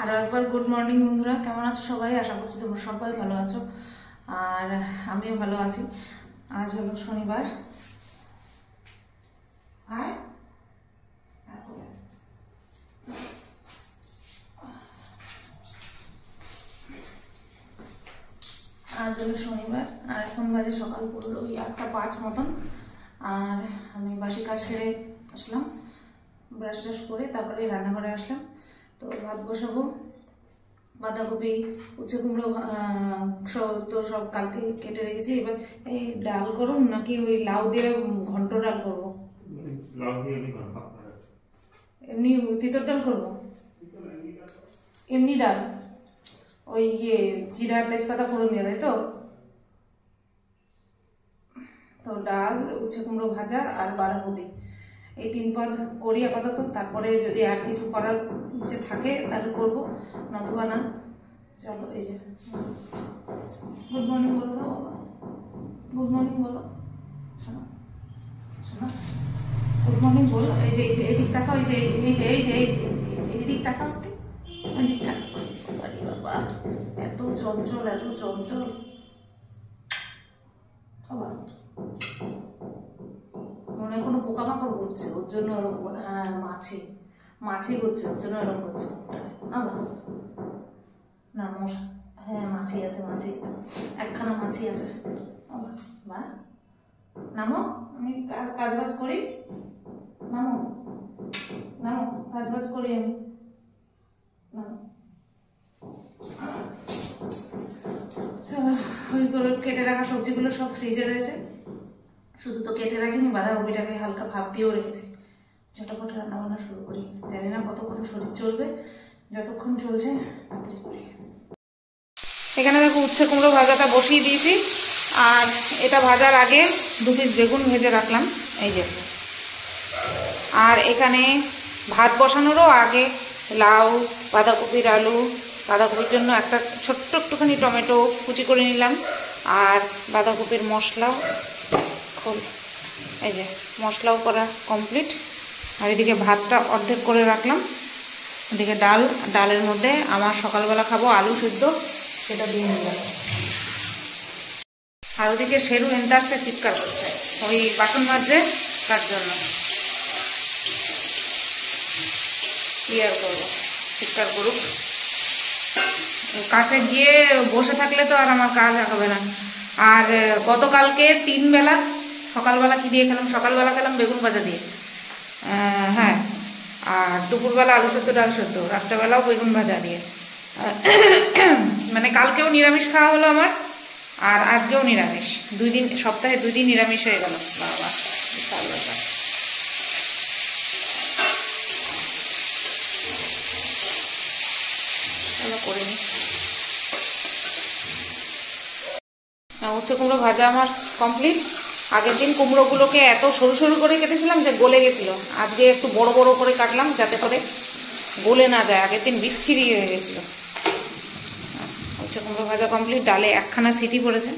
আরও একবার good morning বন্ধুরা, কেমন আছো সবাই? আশা করছি তোমরা সবাই ভালো আছো, আর আমিও ভালো আছি। আজ হলো শনিবার। আজ হলো শনিবার আর এখন বাজে সকাল পুরো ওই 8:05 মতন। আর আমি বাসি কাজ সেরে আসলাম, ব্রাশ টাশ করে তারপরে রান্নাঘরে আসলাম। তো ভাত বসাবো, বাঁধাকপি উচ্ছে কুমড়ো তো সব কালকে কেটে রেখেছি। এবার এই ডাল করুন নাকি ওই লাউ দিয়ে ঘন্ট ডাল করবো? এমনি তিতর ডাল করবো, এমনি ডাল ওই জিরা তেজপাতা ফোড়ন দিয়ে, তাই তো? তো ডাল, উচ্ছে কুমড়ো ভাজা আর বাঁধাকপি, এই 3 পদ করি আপাতত। তারপরে যদি আর কিছু করার ইচ্ছে থাকে তাহলে করবো, নতুবা না। চলো, এই যে গুড মর্নিং বলো, গুড মর্নিং বলো, শোনো শোনো, গুড মর্নিং বলো। এই যে এদিক তাকাও, এই যে এই যে এই যে এই যে এই যে এদিক তাকাও, এদিক তাকাও। আরে বাবা, এত চঞ্চল, এত চঞ্চল। মনে কোনো পোকামাকড় করছে, ওর জন্য ওরকম। হ্যাঁ, মাছি করছে, ওর জন্য এরকম করছে। না মশা, হ্যাঁ মাছি আছে, একখানা মাছি আছে। বা নামো, আমি কাজবাজ করি, নামো নামো, কাজবাজ করি আমি, নামো। ওইগুলো কেটে রাখা সবজিগুলো সব ফ্রিজে রয়েছে, শুধু তো কেটে রাখিনি, বাঁধাকপিটাকে হালকা ভাপ দিয়েও রেখেছি। ঝটপট রান্না বান্না শুরু করি। জানি না কতক্ষণ শরীর চলবে, যতক্ষণ চলছে তাড়াতাড়ি করি। এখানে দেখো উচ্ছে কুমড়ো ভাজাটা বসিয়ে দিয়েছি, আর এটা ভাজার আগে 2 পিস বেগুন ভেজে রাখলাম, এই যে। আর এখানে ভাত বসানোরও আগে লাউ, বাঁধাকপির আলু, বাঁধাকপির জন্য একটা ছোট্ট একটুখানি টমেটো কুচি করে নিলাম, আর বাঁধাকপির মশলাও এই যে মশলাও করা কমপ্লিট। আর এদিকে ভাতটা অর্ধেক করে রাখলাম, এদিকে ডালের মধ্যে আমার সকালবেলা খাবো আলু সিদ্ধ, সেটা দিয়ে নিলাম। আর ওদিকে শেরু এন্টারসে চিৎকার করছে, ওই বাসন মাজছে তার জন্য। কি আর করবো, চিৎকার করুক। কাছে গিয়ে বসে থাকলে তো আর আমার কাজ হবে না। আর গতকালকে 3 বেলা, সকালবেলা কি দিয়ে খেলাম? সকালবেলা খেলাম বেগুন ভাজা দিয়ে, হ্যাঁ। আর দুপুরবেলা আলু সেদ্ধ ডাল সেদ্ধ, রাত্রেবেলাও বেগুন ভাজা দিয়ে। মানে কালকেও নিরামিষ খাওয়া হলো আমার, আর আজকেও নিরামিষ। 2 দিন, সপ্তাহে 2 দিন নিরামিষ হয়ে গেল। বাবা, বিশাল ব্যাপার। করে নি। উচ্ছে কুমড়ো ভাজা আমার কমপ্লিট। আগের দিন কুমড়োগুলোকে এত সরু সরু করে কেটেছিলাম যে গলে গেছিল, আজকে একটু বড় বড় করে কাটলাম যাতে করে গলে না যায়। আগের দিন বিচ্ছিরি হয়ে গেছিল। উচ্ছে কুমড়ো ভাজা কমপ্লিট। ডালে একখানা সিটি পড়েছে।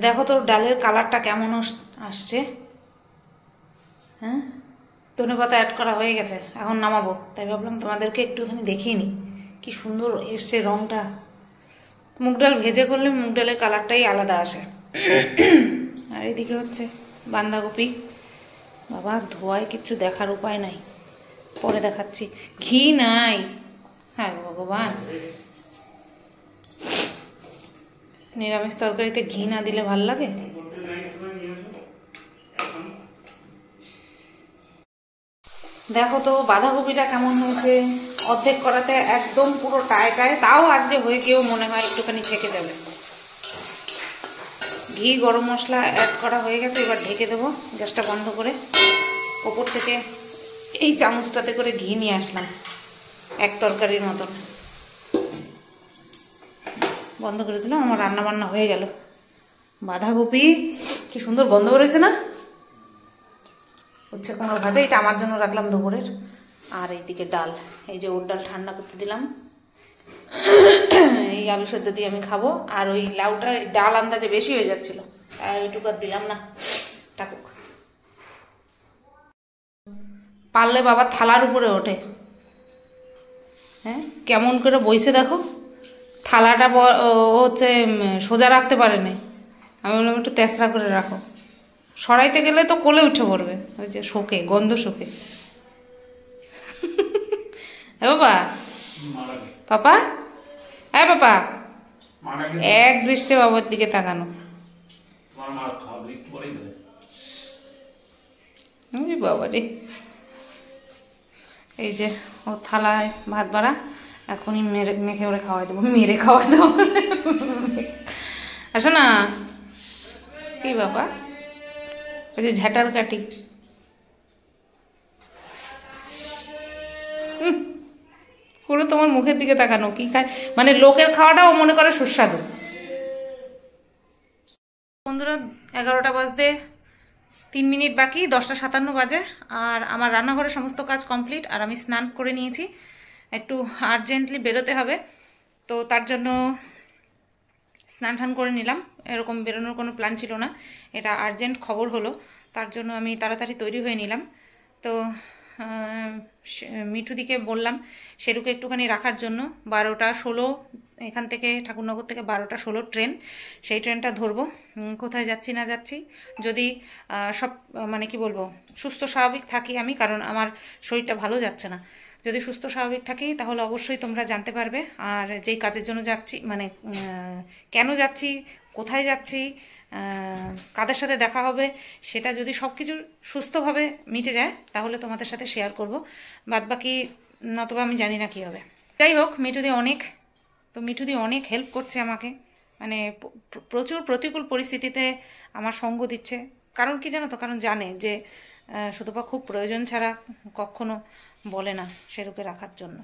দেখো তো ডালের কালারটা কেমন আসছে। হ্যাঁ, ধনেপাতা অ্যাড করা হয়ে গেছে, এখন নামাবো। তাই ভাবলাম তোমাদেরকে একটুখানি দেখিয়ে নিই কি সুন্দর এসছে রঙটা। মুগ ডাল ভেজে করলে মুগ ডালের কালারটাই আলাদা আসে। আর এদিকে হচ্ছে বাঁধাকপি। বাবা, ধোয়ায় কিচ্ছু দেখার উপায় নাই, পরে দেখাচ্ছি। ঘি নাই, হ্যাঁ ভগবান। নিরামিষ তরকারিতে ঘি না দিলে ভাল লাগে? দেখো তো বাঁধাকপিটা কেমন হয়েছে। অর্ধেক করাতে একদম পুরো টায়, তাও আজকে হয়ে গিয়েও মনে হয় একটুখানি থেকে যাবে। ঘি, গরম মশলা অ্যাড করা হয়ে গেছে। এবার ঢেকে দেবো, গ্যাসটা বন্ধ করে। ওপর থেকে এই চামচটাতে করে ঘি নিয়ে আসলাম, 1 তরকারির মতন। বন্ধ করে দিলাম, আমার রান্না বান্না হয়ে গেল। বাঁধাকপি কি সুন্দর গন্ধ বেরোচ্ছে না? উচ্ছে কুমড়ো ভাজা, এটা আমার জন্য রাখলাম দুপুরের। আর এইদিকে ডাল, এই যে ওর ডাল ঠান্ডা করতে দিলাম। এই আলু সেদ্ধ দিয়ে আমি খাবো। আর ওই লাউটা ডাল আন্দাজে বেশি হয়ে যাচ্ছিল, আর ওইটুকু আর দিলাম না, থাকুক। পারলে বাবা থালার উপরে ওঠে। হ্যাঁ, কেমন করে বইসে দেখো, থালাটা হচ্ছে সোজা রাখতে পারে না। আমি বললাম একটু তেসরা করে রাখো, সরাইতে গেলে তো কোলে উঠে পড়বে, ওই যে শোকে, গন্ধ শোকে। হ্যাঁ বাবা, পাপা, হ্যাঁ পাপা, এক দৃষ্টে বাবার দিকে তাকানো। বাবা রে, এই যে ও থালায় ভাত বাড়া, এখনই মেখে ওরে খাওয়াই দেবো, মেরে খাওয়াই দেবো। আসো না, কি বাবা, ওই যে ঝাঁটার কাটি। পুরো তোমার মুখের দিকে তাকানো, কি খায় মানে লোকের খাওয়াটাও মনে করে সুস্বাদু। বন্ধুরা, 11টা বাজতে 3 মিনিট বাকি, 10:57 বাজে, আর আমার রান্নাঘরের সমস্ত কাজ কমপ্লিট, আর আমি স্নান করে নিয়েছি। একটু আর্জেন্টলি বেরোতে হবে, তো তার জন্য স্নান টান করে নিলাম। এরকম বেরোনোর কোনো প্ল্যান ছিল না, এটা আর্জেন্ট খবর হলো, তার জন্য আমি তাড়াতাড়ি তৈরি হয়ে নিলাম। তো মিঠুদিকে বললাম সেরুকে একটুখানি রাখার জন্য। 12টা 16 এখান থেকে, ঠাকুরনগর থেকে 12টা 16 ট্রেন, সেই ট্রেনটা ধরবো। কোথায় যাচ্ছি না যাচ্ছি, যদি সব মানে কি বলবো সুস্থ স্বাভাবিক থাকি আমি, কারণ আমার শরীরটা ভালো যাচ্ছে না, যদি সুস্থ স্বাভাবিক থাকি তাহলে অবশ্যই তোমরা জানতে পারবে। আর যেই কাজের জন্য যাচ্ছি, মানে কেন যাচ্ছি, কোথায় যাচ্ছি, কাদের সাথে দেখা হবে, সেটা যদি সব কিছু সুস্থভাবে মিটে যায় তাহলে তোমাদের সাথে শেয়ার করব, বাদবাকি নতবা আমি জানি না কী হবে। যাই হোক, মিঠুদি অনেক হেল্প করছে আমাকে, মানে প্রচুর প্রতিকূল পরিস্থিতিতে আমার সঙ্গ দিচ্ছে। কারণ কি জানো তো, কারণ জানে যে সুতপা খুব প্রয়োজন ছাড়া কখনো বলে না সেরুকে রাখার জন্য।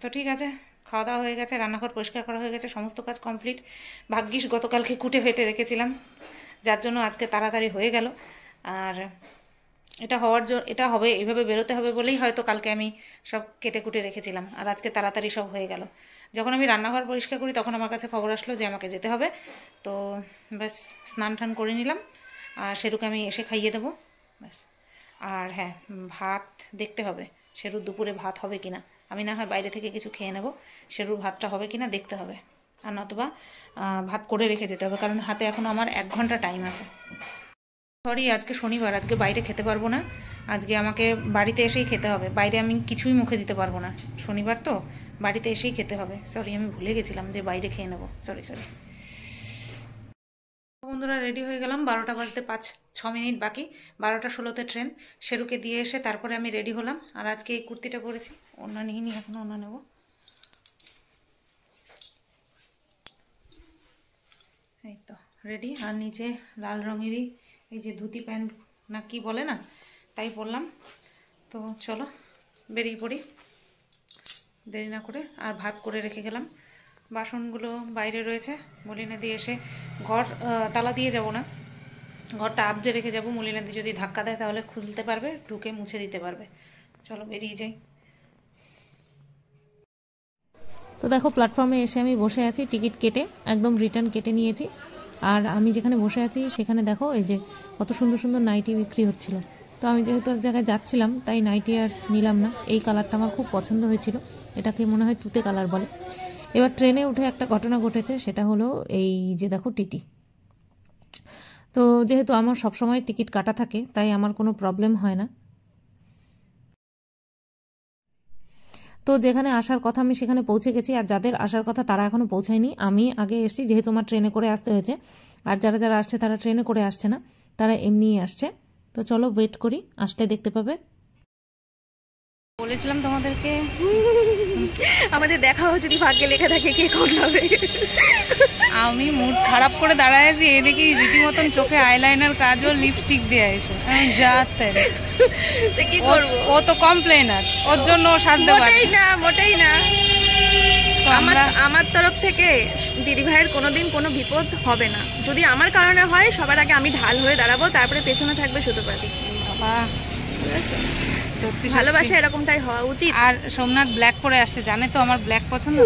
তো ঠিক আছে, খাওয়া দাওয়া হয়ে গেছে, রান্নাঘর পরিষ্কার করা হয়ে গেছে, সমস্ত কাজ কমপ্লিট। ভাগ্যিস গতকালকে কুটে ফেটে রেখেছিলাম, যার জন্য আজকে তাড়াতাড়ি হয়ে গেল। আর এটা হবে, এইভাবে বেরোতে হবে বলেই হয়তো কালকে আমি সব কেটে কুটে রেখেছিলাম, আর আজকে তাড়াতাড়ি সব হয়ে গেল। যখন আমি রান্নাঘর পরিষ্কার করি তখন আমার কাছে খবর আসলো যে আমাকে যেতে হবে, তো ব্যাস স্নান টান করে নিলাম, আর সেরুকে আমি এসে খাইয়ে দেবো ব্যাস। আর হ্যাঁ, ভাত দেখতে হবে সেরুর দুপুরে ভাত হবে কিনা, আমি না হয় বাইরে থেকে কিছু খেয়ে নেব, সেরুর ভাতটা হবে কিনা দেখতে হবে, আর নতুবা ভাত করে রেখে যেতে হবে, কারণ হাতে এখন আমার 1 ঘন্টা টাইম আছে। সরি, আজকে শনিবার, আজকে বাইরে খেতে পারবো না, আজকে আমাকে বাড়িতে এসেই খেতে হবে, বাইরে আমি কিছুই মুখে দিতে পারবো না, শনিবার তো বাড়িতে এসেই খেতে হবে। সরি, আমি ভুলে গেছিলাম যে বাইরে খেয়ে নেবো, সরি। বন্ধুরা, রেডি হয়ে গেলাম, 12টা বাজতে 5-6 মিনিট বাকি, 12টা 16তে ট্রেন। সেরুকে দিয়ে এসে তারপরে আমি রেডি হলাম, আর আজকে এই কুর্তিটা পরেছি, ওড়না নিইনি এখনো, ওড়না নেব। এই তো রেডি, আর নিচে লাল রঙেরই এই যে ধুতি প্যান্ট না কি বলে না, তাই পরলাম। তো চলো বেরিয়ে পড়ি দেরি না করে। আর ভাত করে রেখে গেলাম, বাসনগুলো বাইরে রয়েছে, মলিনাদি এসে ঘর তালা দিয়ে যাব না, ঘরটা আবজে রেখে যাব, মলিনাদি যদি ধাক্কা দেয় তাহলে খুলতে পারবে, ঢুকে মুছে দিতে পারবে। চলো বেরিয়ে যাই। তো দেখো, প্ল্যাটফর্মে এসে আমি বসে আছি, টিকিট কেটে একদম রিটার্ন কেটে নিয়েছি। আর আমি যেখানে বসে আছি সেখানে দেখো এই যে কত সুন্দর সুন্দর নাইটি বিক্রি হচ্ছিল। তো আমি যেহেতু এক জায়গায় যাচ্ছিলাম তাই নাইটি আর নিলাম না, এই কালারটা আমার খুব পছন্দ হয়েছিল, এটাকে মনে হয় তুতে কালার বলে। এবার ট্রেনে উঠে একটা ঘটনা ঘটেছে, সেটা হলো এই যে দেখো টিটি। তো যেহেতু আমার সবসময় টিকিট কাটা থাকে তাই আমার কোনো প্রবলেম হয় না। তো যেখানে আসার কথা আমি সেখানে পৌঁছে গেছি, আর যাদের আসার কথা তারা এখনো পৌঁছায়নি। আমি আগে এসেছি যেহেতু আমার ট্রেনে করে আসতে হয়েছে, আর যারা যারা আসছে তারা ট্রেনে করে আসছে না, তারা এমনিই আসছে। তো চলো ওয়েট করি, আসলে দেখতে পাবে। বলেছিলাম তোমাদেরকে আমাদের দেখা হচ্ছে, যদি ভাগ্যে লেখা থাকে কে কোন হবে। আমি মুড খারাপ করে দাঁড়ায় আছি, এদিকে রীতিমতন চোখে আইলাইনার, কাজল, লিপস্টিক দিয়ে আছে, যাতে তো কি করব, ও তো কমপ্লেনার, ওর জন্য সাজতে পারে না, মোটেই না। আমার তরফ থেকে দিদি ভাইয়ের কোনোদিন কোনো বিপদ হবে না, যদি আমার কারণে হয় সবার আগে আমি ঢাল হয়ে দাঁড়াবো, তারপরে পেছনে থাকবে সুতোপাতি। বাবা, সত্যি ভালোবাসা এরকমটাই হওয়া উচিত। আর সোমনাথ ব্ল্যাক পরে আসছে, জানে তো আমার ব্ল্যাক পছন্দ,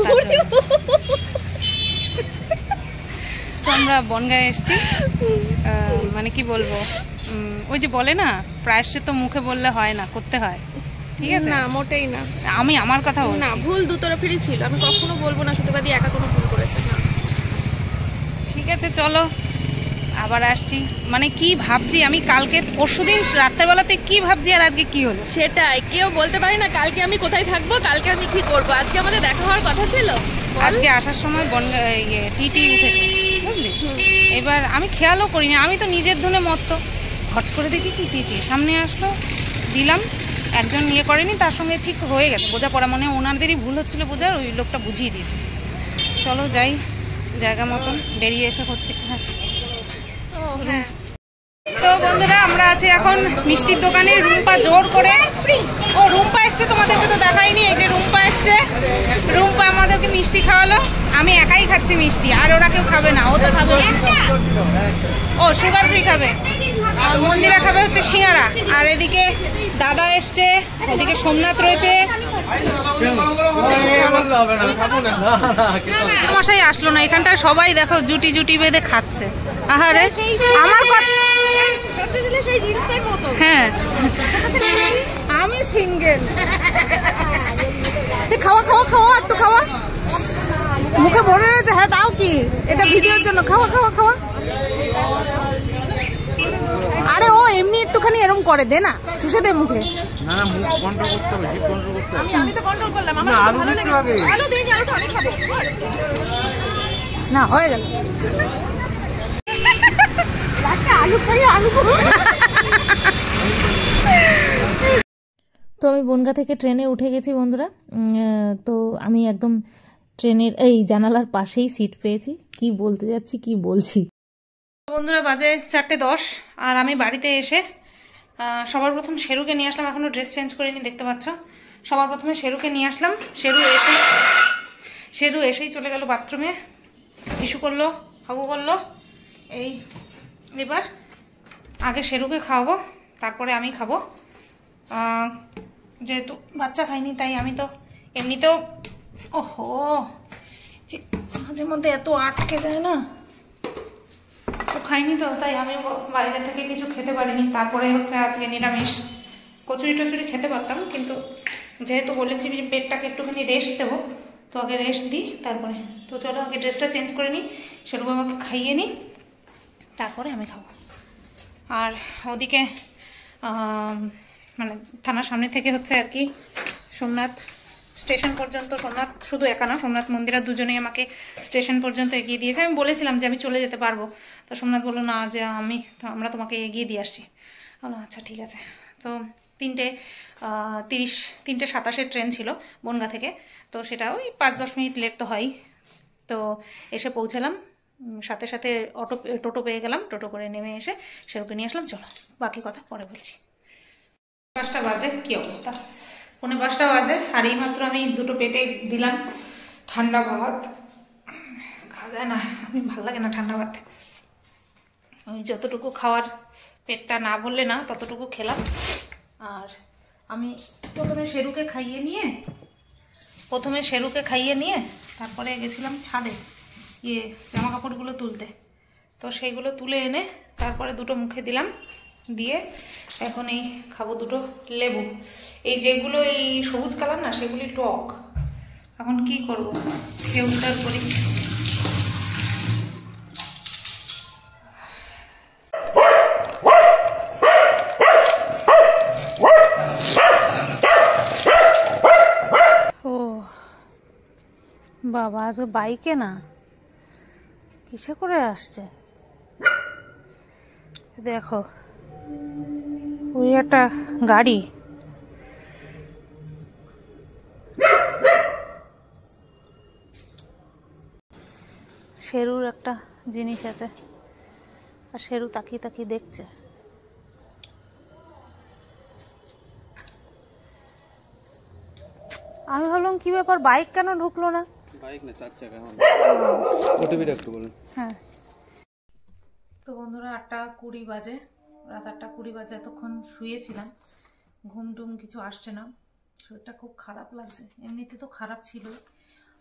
তো আমরা বনগাঁয়ে এসছি, মানে কি বলবো, ওই যে বলে না, প্রায়শ্চিত্ত মুখে বললে হয় না, করতে হয়, ঠিক আছে? না মোটেই না, আমি আমার কথা বলছি। না ভুল দুতরফেরই ছিল, আমি কখনো বলবো না সুতোবাদী একা কোনো ভুল করেছে না। ঠিক আছে চলো আবার আসছি। মানে কি ভাবছি আমি, কালকে পরশুদিন রাত্রেবেলাতে কি ভাবছি আর আজকে কি হলো সেটাই কেউ বলতে পারি না কালকে আমি কোথায় থাকবো, কালকে আমি কি করব। আজকে আমাদের দেখা হওয়ার কথা ছিল, আজকে আসার সময় টিটি উঠেছে বুঝলি, এবার আমি খেয়ালও করিনি, আমি তো নিজের ধনে মত্ত, হট করে দেখি কি টিটি সামনে আসলো, দিলাম, একজন ইয়ে করেনি, তার সঙ্গে ঠিক হয়ে গেছে বোঝাপড়া, মানে ওনাদেরই ভুল হচ্ছিলো বোঝার, ওই লোকটা বুঝিয়ে দিয়েছে। চলো যাই জায়গা মতন, বেরিয়ে এসে হচ্ছে। হ্যাঁ তো বন্ধুরা আমরা আছি এখন মিষ্টির দোকানে, রুম্পা জোর করে, ও রুম্পা এসছে, তোমাদেরকে তো দেখাইনি, এই যে রুম্পা এসছে, রুম্পা আমাদেরকে মিষ্টি খাওয়ালো, আমি একাই খাচ্ছি মিষ্টি, আর ওরা কেউ খাবে না, ও তো খাবে, ও সুগার ফ্রি খাবে, আর মন্দিরা খাবে হচ্ছে সিঙ্গারা, আর এদিকে দাদা এসছে, ওদিকে সোমনাথ রয়েছে, মশাই আসলো না, এখানটা সবাই দেখো জুটি জুটি বেঁধে খাচ্ছে। আহারে আমার হ্যাঁ আমি সিঙ্গেল, খাওয়া খাওয়া খাওয়া একটু খাওয়া, মুখে ভরে রয়েছে, হ্যাঁ দাও কি, এটা ভিডিওর জন্য, খাওয়া খাওয়া খাওয়া। আরে ও এমনি একটুখানি এরম করে, দে না চুষে দে মুখে। না না মুখ কন্ট্রোল করতে হবে, জিভ কন্ট্রোল করতে হবে। আমি তো কন্ট্রোল করলাম, আমার আলু দিতে হবে, আলু দেই, আলুটা আমি খাবো না হয়ে গেল। আলু খাই, আলু তো আমি বনগাঁ থেকে ট্রেনে উঠে গেছি বন্ধুরা। তো আমি একদম ট্রেনের এই জানালার পাশেই সিট পেয়েছি। কি বলতে যাচ্ছি কি বলছি। বন্ধুরা বাজে 4:10, আর আমি বাড়িতে এসে সবার প্রথম শেরুকে নিয়ে আসলাম, এখনো ড্রেস চেঞ্জ করিনি দেখতে পাচ্ছ। সবার প্রথমে শেরুকে নিয়ে আসলাম, শেরু এসেই চলে গেল বাথরুমে, ইস্যু করলো, হাগু করলো। এবার আগে শেরুকে খাওয়াবো, তারপরে আমি খাবো, যেহেতু বাচ্চা খাইনি তাই আমি তো এমনিতেও, ওহো মাঝে মধ্যে এত আটকে যায় না, তো খাইনি তো তাই আমি বাইরে থেকে কিছু খেতে পারিনি। তারপরে হচ্ছে আজকে নিরামিষ, কচুরি টচুরি খেতে পারতাম, কিন্তু যেহেতু বলেছি পেটটাকে একটুখানি রেস্ট দেবো, তো আগে রেস্ট দিই তারপরে। তো চলো আগে ড্রেসটা চেঞ্জ করে নিই, শেরু বাবাকে খাইয়ে নিই, তারপরে আমি খাবো। আর ওদিকে মানে থানার সামনে থেকে হচ্ছে আর কি সোমনাথ স্টেশন পর্যন্ত, সোমনাথ শুধু একা না, সোমনাথ মন্দিরা দুজনেই আমাকে স্টেশন পর্যন্ত এগিয়ে দিয়েছে। আমি বলেছিলাম যে আমি চলে যেতে পারবো, তো সোমনাথ বললো না, যে আমরা তোমাকে এগিয়ে দিয়ে আসছি। বললাম আচ্ছা ঠিক আছে। তো 3:27 ট্রেন ছিল বনগাঁ থেকে, তো সেটা ওই 5-10 মিনিট লেট তো হয়। তো এসে পৌঁছালাম, সাথে সাথে টোটো পেয়ে গেলাম, টোটো করে নেমে এসে সেরকম নিয়ে আসলাম। চলো বাকি কথা পরে বলছি। 5টা বাজে, কি অবস্থা, 4:45 বাজে, আর এইমাত্র আমি দুটো পেটে দিলাম ঠান্ডা ভাত। খাওয়া যায় না, আমি ভালো লাগে না ঠান্ডা ভাত, ওই যতটুকু খাওয়ার পেটটা না ভরলে না ততটুকু খেলাম। আর আমি প্রথমে শেরুকে খাইয়ে নিয়ে তারপরে গেছিলাম ছাদে জামা কাপড়গুলো তুলতে, তো সেইগুলো তুলে এনে তারপরে দুটো মুখে দিলাম, দিয়ে এখন এই খাবো দুটো লেবু। এই যেগুলো এই সবুজ কালার না, সেগুলি টক, এখন কি করব, খেয়ে উদ্ধার করি। ও বাবা, আজকে বাইকে না কিসে করে আসছে দেখো, ওই একটা গাড়ি। শেরুর একটা জিনিস আছে, আর শেরু তাকিয়ে তাকিয়ে দেখছে। আমি ভাবলাম কি ব্যাপার, বাইক কেন ঢুকলো না? বাইক না, 4 চাকা। ওটিভিটা একটু বলুন। হ্যাঁ তো বন্ধুরা 8:20 বাজে, রাত 8:20 বাজে, এতক্ষণ শুয়েছিলাম, ঘুম টুম কিছু আসছে না, শরীরটা খুব খারাপ লাগছে, এমনিতে তো খারাপ ছিল,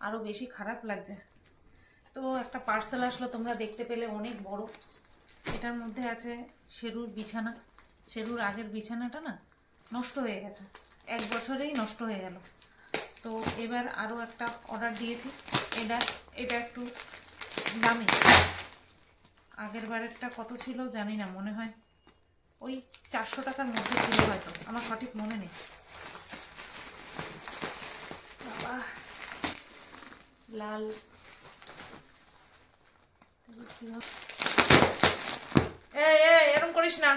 আরও বেশি খারাপ লাগছে। তো একটা পার্সেল আসলো, তোমরা দেখতে পেলে, অনেক বড়। এটার মধ্যে আছে শেরুর বিছানা, শেরুর আগের বিছানাটা না নষ্ট হয়ে গেছে, 1 বছরেই নষ্ট হয়ে গেল। তো এবার আরও একটা অর্ডার দিয়েছি। এটা একটু দামি, আগের বারেরটা কত ছিল জানি না, মনে হয় ওই 400 টাকার মধ্যে ছিল হয়তো, আমার সঠিক মনে নেই। বাবা লাল এরকম করিস না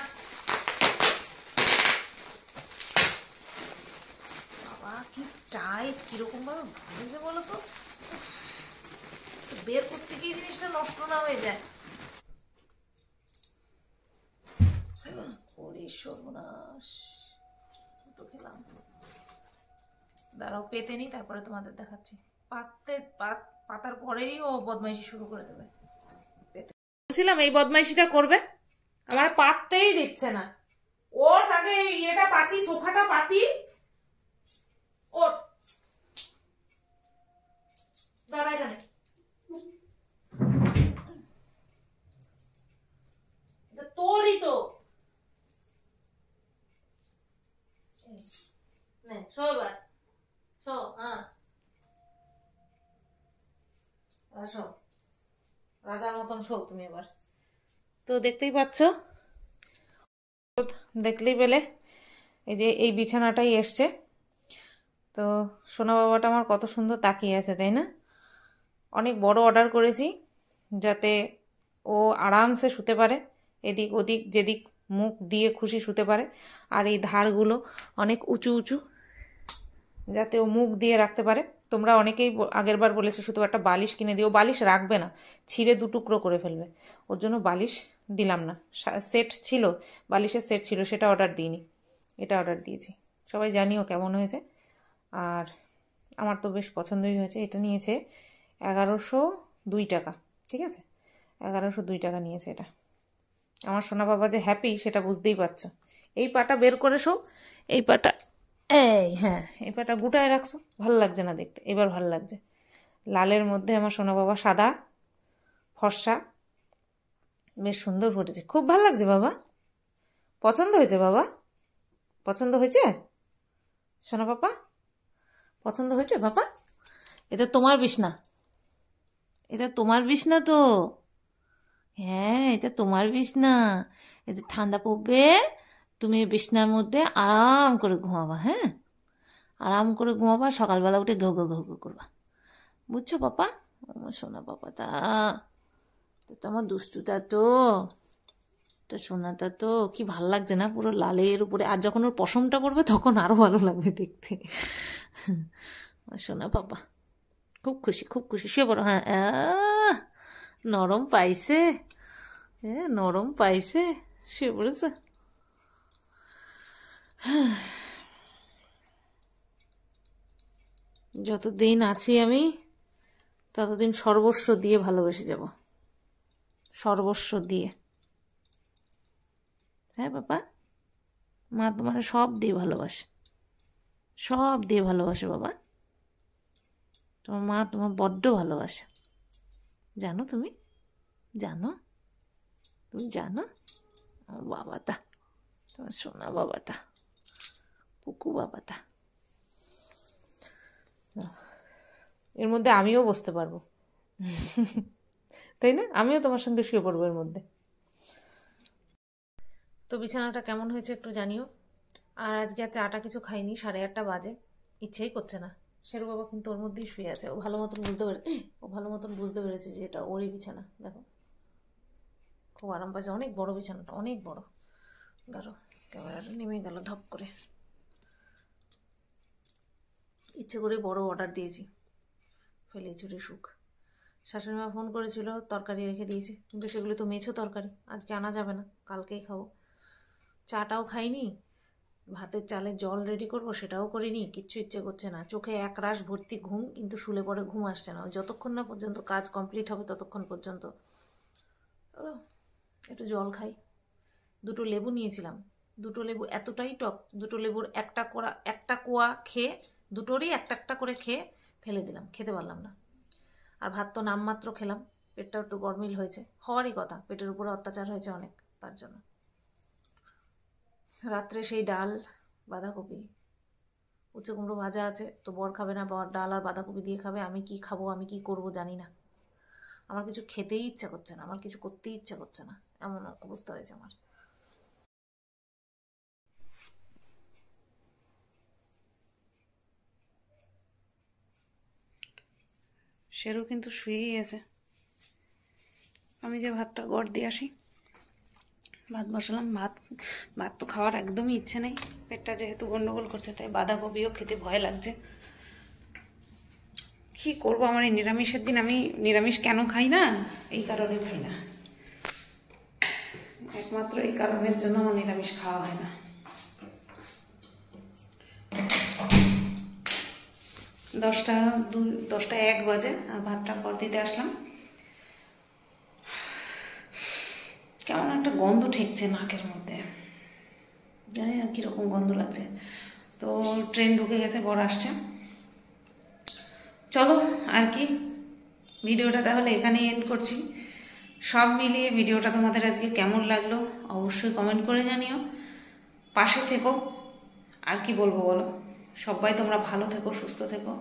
বাবা, কি টাইট, কিরকম ভাবে ভাঙছে বলো তো, বের করতে গিয়ে জিনিসটা নষ্ট না হয়ে যায়। ওরে সর্বনাশ, তো খেলাম। দাঁড়াও পেতে নি, তারপরে তোমাদের দেখাচ্ছি। পাতার পরেই ও বদমাইশি শুরু করে দেবে। বলছিলাম এই বদমাইশিটা করবে, আমার পাততেই দিচ্ছে না। ওর আগে ইয়েটা পাতি, সোফাটা পাতি, ওর দাঁড়া এখানে। তোরই তো শো, এবার শো। হ্যাঁ শো, রাজার মতন শো তুমি এবার। তো দেখতেই পাচ্ছ, দেখলেই পেলে এই যে এই বিছানাটাই এসছে। তো সোনা বাবাটা আমার কত সুন্দর তাকিয়ে আছে, তাই না? অনেক বড় অর্ডার করেছি যাতে ও আরামসে শুতে পারে, এদিক ওদিক যেদিক মুখ দিয়ে খুশি শুতে পারে। আর এই ধারগুলো অনেক উঁচু উঁচু, যাতে ও মুখ দিয়ে রাখতে পারে। তোমরা অনেকেই আগের বার বলেছো শুধু একটা বালিশ কিনে দিও, বালিশ রাখবে না, ছিঁড়ে 2 টুকরো করে ফেলবে, ওর জন্য বালিশ দিলাম না। সেট ছিল, বালিশের সেট ছিল, সেটা অর্ডার দিইনি, এটা অর্ডার দিয়েছি। সবাই জানিও কেমন হয়েছে, আর আমার তো বেশ পছন্দই হয়েছে। এটা নিয়েছে 1102 টাকা, ঠিক আছে, 1102 টাকা নিয়েছে এটা। আমার সোনা বাবা যে হ্যাপি সেটা বুঝতেই পারছো। এই পাটা বের করে শো, এই পাটা, এই হ্যাঁ এই পাটা গুটায় রাখছো, ভালো লাগছে না দেখতে, এবার ভালো লাগছে। লালের মধ্যে আমার সোনা বাবা সাদা ফর্সা, বেশ সুন্দর ফুটেছে, খুব ভালো লাগছে বাবা। পছন্দ হয়েছে বাবা? পছন্দ হয়েছে সোনা পাপা? পছন্দ হয়েছে বাবা? এটা তোমার বিছনা, এটা তোমার বিছনা তো, হ্যাঁ এটা তোমার বিছনা। এতে ঠান্ডা পড়বে, তুমি বিছনার মধ্যে আরাম করে ঘুমাবা। হ্যাঁ আরাম করে ঘুমাবা, সকালবেলা উঠে ঘো ঘো ঘো ঘো করবা, বুঝছো পাপা? আমার সোনা পাপাটা তো আমার দুষ্টুটা তো সোনাটা তো কি ভাল লাগছে না, পুরো লালের উপরে। আর যখন ওর পশমটা পড়বে তখন আরো ভালো লাগবে দেখতে। আমার সোনা পাপা খুব খুশি, খুব খুশি। শুয়ে পড়ো। হ্যাঁ নরম পাইছে, নরম পাইছে, শুয়ে পড়েছে। যতদিন আছি আমি ততদিন সর্বস্ব দিয়ে ভালোবেসে যাব, সর্বস্ব দিয়ে। হ্যাঁ বাবা, মা তোমার সব দিয়ে ভালোবাসে, সব দিয়ে ভালোবাসে বাবা। তোমার মা তোমার বড্ড ভালোবাসে, জানো তুমি? জানো? তুমি জানো? বাবাটা, তোমার সোনা বাবাটা, পুকু বাবাটা। এর মধ্যে আমিও বসতে পারবো, তাই না? আমিও তোমার সঙ্গে শুয়ে পড়বো এর মধ্যে। তো বিছানাটা কেমন হয়েছে একটু জানিও। আর আজকে আর চাটা কিছু খাইনি, 8:30 বাজে, ইচ্ছেই করছে না। শেরু বাবা কিন্তু ওর মধ্যেই শুয়ে আছে, ও ভালো মতন বুঝতে পেরেছে যে এটা ওরই বিছানা। দেখো খুব আরাম পাচ্ছে, অনেক বড় বিছানাটা, অনেক বড়। ধরো ক্যামেরাটা নেমে গেল ধপ করে। ইচ্ছে করে বড় অর্ডার দিয়েছি, ফেলে চুরে সুখ। শাশুড়ি মা ফোন করেছিল, তরকারি রেখে দিয়েছি, কিন্তু সেগুলো তো মেছো তরকারি, আজকে আনা যাবে না, কালকেই খাবো। চাটাও খাইনি, ভাতের চালের জল রেডি করব সেটাও করিনি, কিচ্ছু ইচ্ছে করছে না। চোখে একরাশ ভর্তি ঘুম, কিন্তু শুলে পরে ঘুম আসছে না। যতক্ষণ না পর্যন্ত কাজ কমপ্লিট হবে ততক্ষণ পর্যন্ত একটু জল খাই। 2টো লেবু নিয়েছিলাম, 2টো লেবু এতটাই টক, 2টো লেবুর একটা কোয়া খেয়ে, দুটোরই একটা করে খেয়ে ফেলে দিলাম, খেতে পারলাম না। আর ভাত তো নামমাত্র খেলাম, পেটটা একটু গরমিল হয়েছে, হওয়ারই কথা, পেটের উপরে অত্যাচার হয়েছে অনেক, তার জন্য। রাত্রে সেই ডাল, বাঁধাকপি, উচ্ছে কুমড়ো ভাজা আছে, তো বর খাবে না, বর ডাল আর বাঁধাকপি দিয়ে খাবে। আমি কি খাবো, আমি কি করব জানি না। আমার কিছু খেতেই ইচ্ছা করছে না, আমার কিছু করতেই ইচ্ছা করছে না, এমন অবস্থা হয়েছে আমার। শেরু কিন্তু শুয়েই আছে। আমি যে ভাতটা গড় দিয়ে আসি, ভাত বসালাম। ভাত তো খাওয়ার একদমই ইচ্ছে নেই, পেটটা যেহেতু গন্ডগোল করছে, তাই বাঁধাকপিও খেতে ভয় লাগছে। কি করব, আমার এই নিরামিষের দিন, আমি নিরামিষ কেন খাই না, এই কারণে খাই না, একমাত্র এই কারণের জন্য আমার নিরামিষ খাওয়া হয় না। 10টা 1 বাজে, আর ভাতটা পর দিতে আসলাম। কেমন একটা গন্ধ ঠেকছে নাকের মধ্যে, জানি না কীরকম গন্ধ লাগছে। তো ট্রেন ঢুকে গেছে, বর আসছে। চলো আর কি, ভিডিওটা তাহলে এখানেই এন্ড করছি। সব মিলিয়ে ভিডিওটা তোমাদের আজকে কেমন লাগলো অবশ্যই কমেন্ট করে জানিও, পাশে থেকো। আর কি বলবো বলো, সবাই তোমরা ভালো থেকো, সুস্থ থেকো।